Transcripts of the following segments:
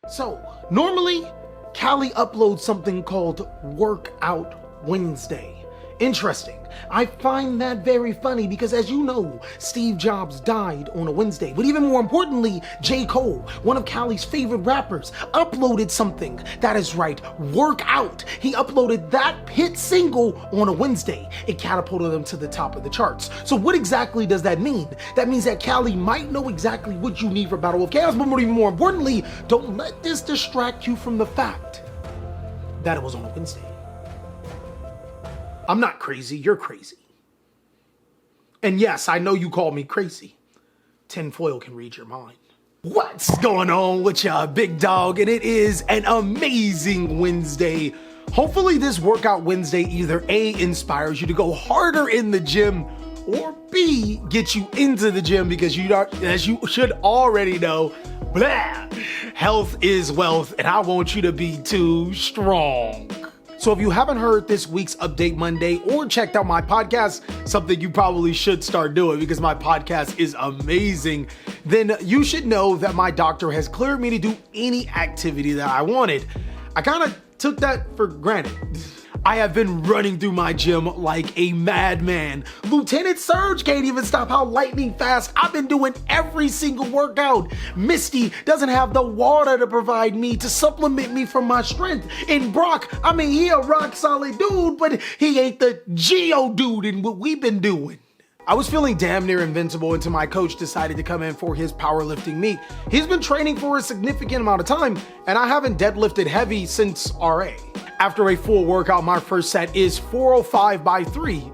So, normally, Callie uploads something called Workout Wednesday. Interesting. I find that very funny because, as you know, Steve Jobs died on a Wednesday. But even more importantly, J. Cole, one of Callie's favorite rappers, uploaded something. That is right, Workout. He uploaded that hit single on a Wednesday. It catapulted him to the top of the charts. So what exactly does that mean? That means that Callie might know exactly what you need for Battle of Chaos, but even more importantly, don't let this distract you from the fact that it was on a Wednesday. I'm not crazy, you're crazy. And yes, I know you call me crazy. Tinfoil can read your mind. What's going on with ya, big dog? And it is an amazing Wednesday. Hopefully this Workout Wednesday either A, inspires you to go harder in the gym, or B, gets you into the gym because as you should already know, blah, health is wealth, and I want you to be too strong. So if you haven't heard this week's Update Monday or checked out my podcast, something you probably should start doing because my podcast is amazing, then you should know that my doctor has cleared me to do any activity that I wanted. I kind of took that for granted. I have been running through my gym like a madman. Lieutenant Surge can't even stop how lightning fast I've been doing every single workout. Misty doesn't have the water to provide me to supplement me from my strength. And Brock, I mean, he a rock solid dude, but he ain't the yugioh dude in what we've been doing. I was feeling damn near invincible until my coach decided to come in for his powerlifting meet. He's been training for a significant amount of time, and I haven't deadlifted heavy since RA. After a full workout, my first set is 405 by 3.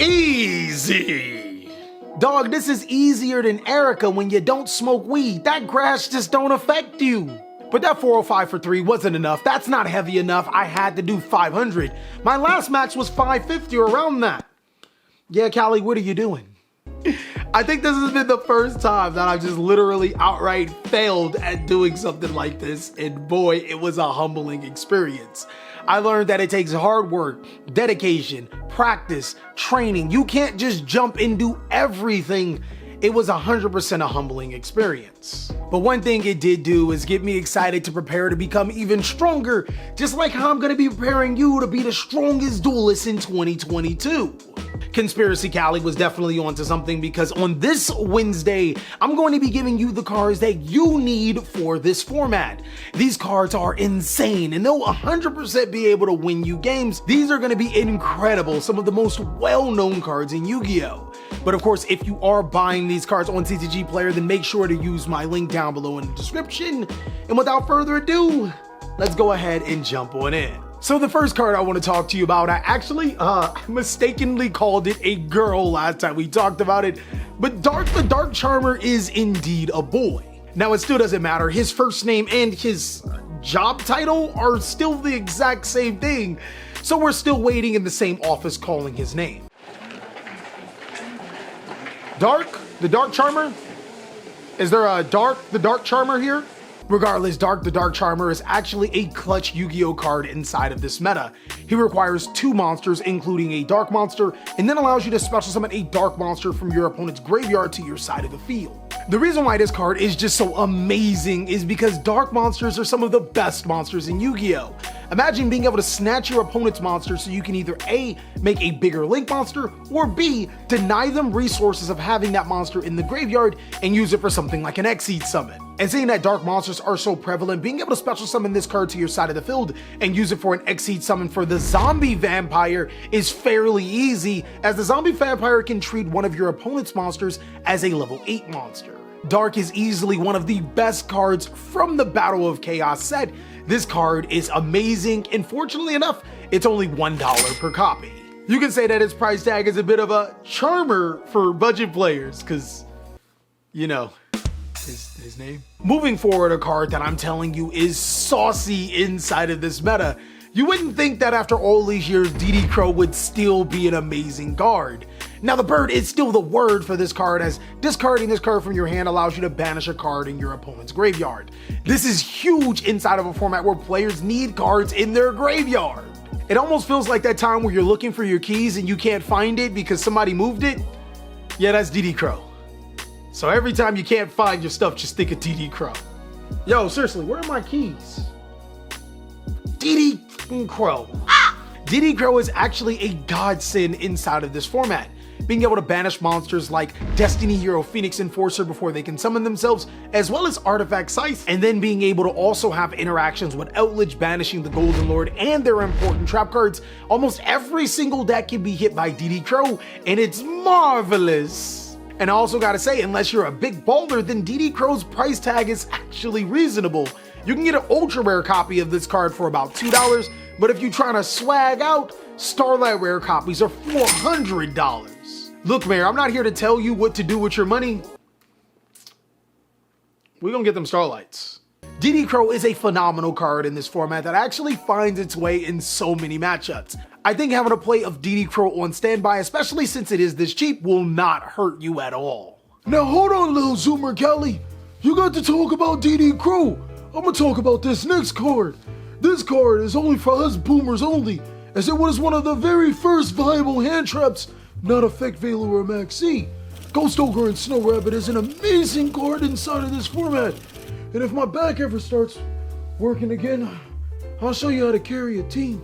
Easy. Dog, this is easier than Erica when you don't smoke weed. That grass just don't affect you. But that 405 for 3 wasn't enough. That's not heavy enough. I had to do 500. My last max was 550 or around that. Yeah, Callie, what are you doing? I think this has been the first time that I've just literally outright failed at doing something like this. And boy, it was a humbling experience. I learned that it takes hard work, dedication, practice, training. You can't just jump and do everything. It was 100% a humbling experience. But one thing it did do is get me excited to prepare to become even stronger, just like how I'm gonna be preparing you to be the strongest duelist in 2022. Conspiracy Callie was definitely onto something because on this Wednesday, I'm going to be giving you the cards that you need for this format. These cards are insane and they'll 100% be able to win you games. These are going to be incredible, some of the most well-known cards in Yu-Gi-Oh! But of course, if you are buying these cards on TCG Player, then make sure to use my link down below in the description. And without further ado, let's go ahead and jump on in. So the first card I want to talk to you about, I actually mistakenly called it a girl last time we talked about it, but Dark the Dark Charmer is indeed a boy. Now it still doesn't matter, his first name and his job title are still the exact same thing, so we're still waiting in the same office calling his name. Dark the Dark Charmer? Is there a Dark the Dark Charmer here? Regardless, Dark the Dark Charmer is actually a clutch Yu-Gi-Oh card inside of this meta. He requires 2 monsters, including a dark monster, and then allows you to special summon a dark monster from your opponent's graveyard to your side of the field. The reason why this card is just so amazing is because dark monsters are some of the best monsters in Yu-Gi-Oh! Imagine being able to snatch your opponent's monster so you can either A, make a bigger Link monster, or B, deny them resources of having that monster in the graveyard and use it for something like an Xyz summon. And seeing that dark monsters are so prevalent, being able to special summon this card to your side of the field and use it for an Xyz summon for the zombie vampire is fairly easy, as the zombie vampire can treat one of your opponent's monsters as a level 8 monster. Dark is easily one of the best cards from the Battle of Chaos set. This card is amazing, and fortunately enough, it's only $1 per copy. You can say that its price tag is a bit of a charmer for budget players, because, you know, his name. Moving forward, a card that I'm telling you is saucy inside of this meta. You wouldn't think that after all these years, DD Crow would still be an amazing card. Now the bird is still the word for this card, as discarding this card from your hand allows you to banish a card in your opponent's graveyard. This is huge inside of a format where players need cards in their graveyard. It almost feels like that time where you're looking for your keys and you can't find it because somebody moved it. Yeah, that's DD Crow. So every time you can't find your stuff, just think of DD Crow. Yo, seriously, where are my keys? DD Crow. DD Crow is actually a godsend inside of this format. Being able to banish monsters like Destiny Hero Phoenix Enforcer before they can summon themselves, as well as Artifact Scythe, and then being able to also have interactions with Outledge banishing the Golden Lord and their important trap cards. Almost every single deck can be hit by DD Crow, and it's marvelous. And I also gotta say, unless you're a big baller, then DD Crow's price tag is actually reasonable. You can get an ultra rare copy of this card for about $2, but if you're trying to swag out, Starlight rare copies are $400. Look, Mayor, I'm not here to tell you what to do with your money. We're gonna get them Starlights. DD Crow is a phenomenal card in this format that actually finds its way in so many matchups. I think having a play of DD Crow on standby, especially since it is this cheap, will not hurt you at all. Now hold on, little Zoomer Kelly. You got to talk about DD Crow. I'm gonna talk about this next card. This card is only for us boomers only, as it was one of the very first viable hand traps, not Effect Veiler or Maxi. Ghost Ogre and Snow Rabbit is an amazing card inside of this format. And if my back ever starts working again, I'll show you how to carry a team.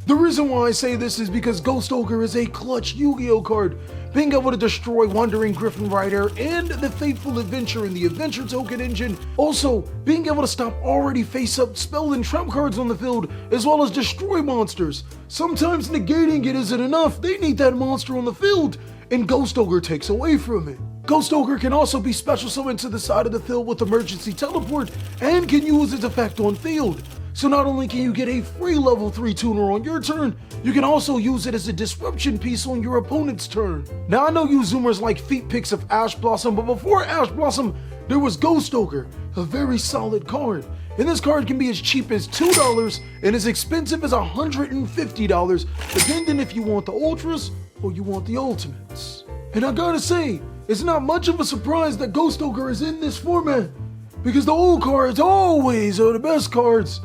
The reason why I say this is because Ghost Ogre is a clutch Yu-Gi-Oh card, being able to destroy Wandering Griffin Rider and the Faithful Adventure in the Adventure Token engine. Also, being able to stop already face-up spell and trap cards on the field, as well as destroy monsters. Sometimes negating it isn't enough, they need that monster on the field, and Ghost Ogre takes away from it. Ghost Ogre can also be special summoned to the side of the field with emergency teleport, and can use its effect on field. So not only can you get a free level 3 tuner on your turn, you can also use it as a disruption piece on your opponent's turn. Now I know you Zoomers like feet pics of Ash Blossom, but before Ash Blossom, there was Ghost Ogre, a very solid card. And this card can be as cheap as $2 and as expensive as $150, depending if you want the Ultras or you want the Ultimates. And I gotta say, it's not much of a surprise that Ghost Ogre is in this format, because the old cards always are the best cards.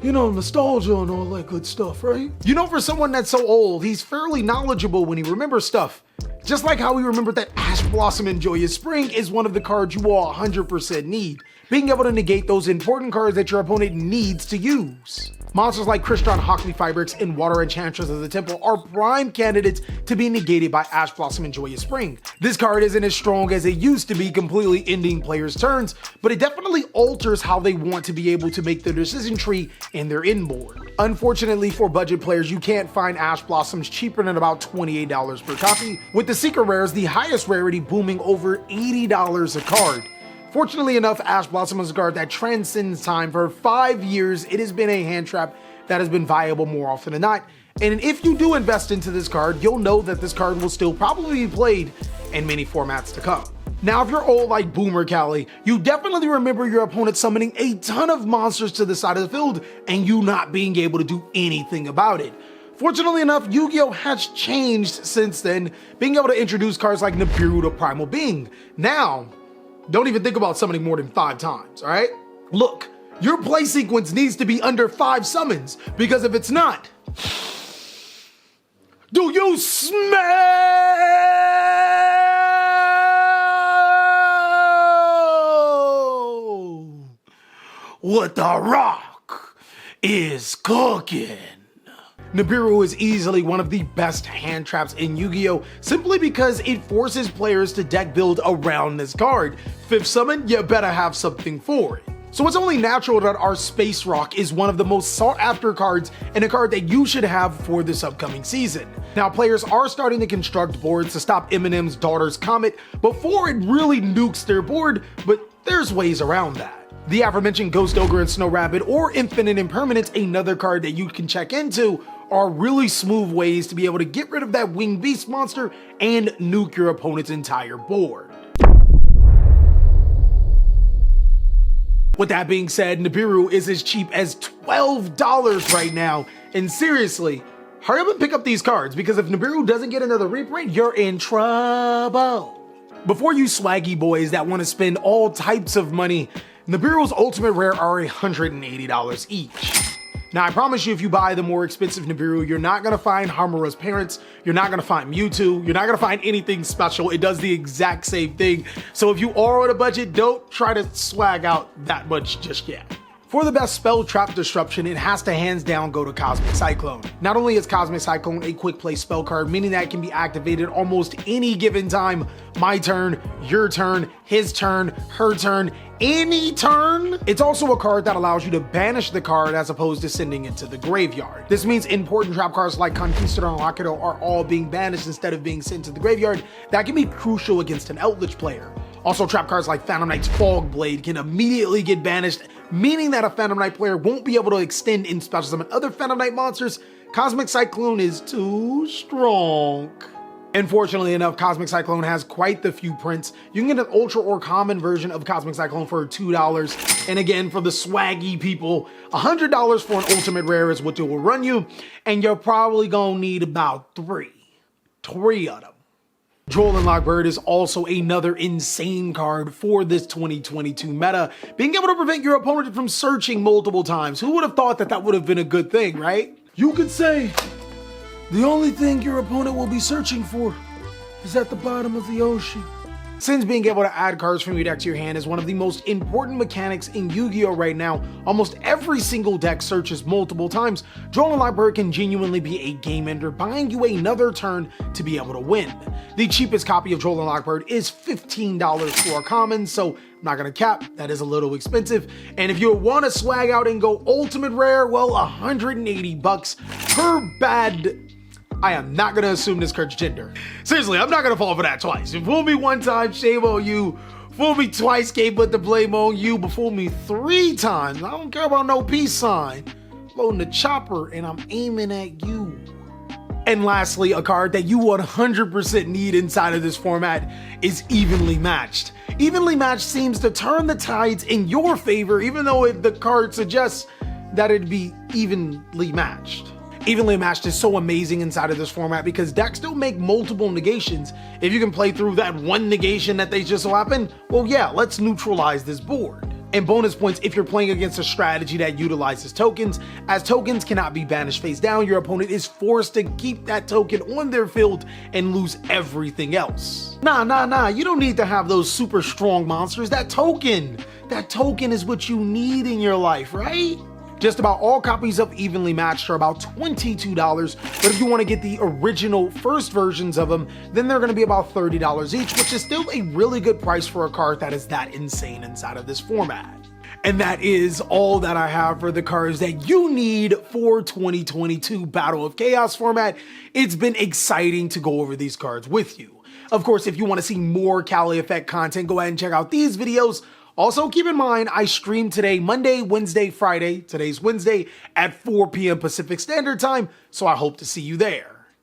You know, nostalgia and all that good stuff, right? You know, for someone that's so old, he's fairly knowledgeable when he remembers stuff. Just like how we remembered that Ash Blossom and Joyous Spring is one of the cards you all 100% need, being able to negate those important cards that your opponent needs to use. Monsters like Crystron, Hockley Fibrix, and Water Enchantress of the Temple are prime candidates to be negated by Ash Blossom and Joyous Spring. This card isn't as strong as it used to be, completely ending players' turns, but it definitely alters how they want to be able to make their decision tree and their inboard. Unfortunately for budget players, you can't find Ash Blossoms cheaper than about $28 per copy, with the secret rares, the highest rarity, booming over $80 a card. Fortunately enough, Ash Blossom is a card that transcends time. For 5 years, it has been a hand trap that has been viable more often than not. And if you do invest into this card, you'll know that this card will still probably be played in many formats to come. Now, if you're old like Boomer Cali, you definitely remember your opponent summoning a ton of monsters to the side of the field and you not being able to do anything about it. Fortunately enough, Yu-Gi-Oh has changed since then, being able to introduce cards like Niburu to Primal Being. Now, don't even think about summoning more than 5 times, all right? Look, your play sequence needs to be under 5 summons, because if it's not, do you smell what the Rock is cooking? Niburu is easily one of the best hand traps in Yu-Gi-Oh! Simply because it forces players to deck build around this card. 5th summon, you better have something for it. So it's only natural that our Space Rock is one of the most sought after cards and a card that you should have for this upcoming season. Now, players are starting to construct boards to stop Eminem's Daughter's Comet before it really nukes their board, but there's ways around that. The aforementioned Ghost Ogre and Snow Rabbit or Infinite Impermanence, another card that you can check into, are really smooth ways to be able to get rid of that Winged Beast monster and nuke your opponent's entire board. With that being said, Niburu is as cheap as $12 right now, and seriously, hurry up and pick up these cards, because if Niburu doesn't get another reprint, you're in trouble. Before you swaggy boys that want to spend all types of money, Nibiru's ultimate rare are $180 each. Now, I promise you, if you buy the more expensive Niburu, you're not gonna find Hamura's parents, you're not gonna find Mewtwo, you're not gonna find anything special. It does the exact same thing. So if you are on a budget, don't try to swag out that much just yet. For the best spell trap disruption, it has to hands down go to Cosmic Cyclone. Not only is Cosmic Cyclone a quick play spell card, meaning that it can be activated almost any given time, my turn, your turn, his turn, her turn, any turn. It's also a card that allows you to banish the card as opposed to sending it to the graveyard. This means important trap cards like Conquistador and Yugioh are all being banished instead of being sent to the graveyard. That can be crucial against an Eldritch player. Also, trap cards like Phantom Knight's Fog Blade can immediately get banished, meaning that a Phantom Knight player won't be able to extend in special summon other Phantom Knight monsters. Cosmic Cyclone is too strong. Unfortunately enough, Cosmic Cyclone has quite the few prints. You can get an ultra or common version of Cosmic Cyclone for $2. And again, for the swaggy people, $100 for an ultimate rare is what it will run you. And you're probably gonna need about three of them. Droll and Lockbird is also another insane card for this 2022 meta, being able to prevent your opponent from searching multiple times. Who would have thought that that would have been a good thing, right? You could say, the only thing your opponent will be searching for is at the bottom of the ocean. Since being able to add cards from your deck to your hand is one of the most important mechanics in Yu-Gi-Oh! Right now, almost every single deck searches multiple times. Droll and Lockbird can genuinely be a game ender, buying you another turn to be able to win. The cheapest copy of Droll and Lockbird is $15 for a common, so I'm not gonna cap, that is a little expensive. And if you want to swag out and go ultimate rare, well, $180 per bad. I am not gonna assume this card's gender. Seriously, I'm not gonna fall for that twice. You fool me one time, shame on you. Fool me twice, can't put the blame on you. But fool me 3 times, I don't care about no peace sign. Loading the chopper and I'm aiming at you. And lastly, a card that you 100% need inside of this format is Evenly Matched. Evenly Matched seems to turn the tides in your favor, even though the card suggests that it'd be evenly matched. Evenly Matched is so amazing inside of this format because decks don't make multiple negations. If you can play through that one negation that they just so happen, well yeah, let's neutralize this board. And bonus points if you're playing against a strategy that utilizes tokens. As tokens cannot be banished face down, your opponent is forced to keep that token on their field and lose everything else. Nah, you don't need to have those super strong monsters. That token is what you need in your life, right? Just about all copies of Evenly Matched are about $22, but if you want to get the original first versions of them, then they're going to be about $30 each, which is still a really good price for a card that is that insane inside of this format. And that is all that I have for the cards that you need for 2022 Battle of Chaos format. It's been exciting to go over these cards with you. Of course, if you want to see more TheCaliEffect content, go ahead and check out these videos. Also, keep in mind, I stream today, Monday, Wednesday, Friday, today's Wednesday, at 4 p.m. Pacific Standard Time, so I hope to see you there.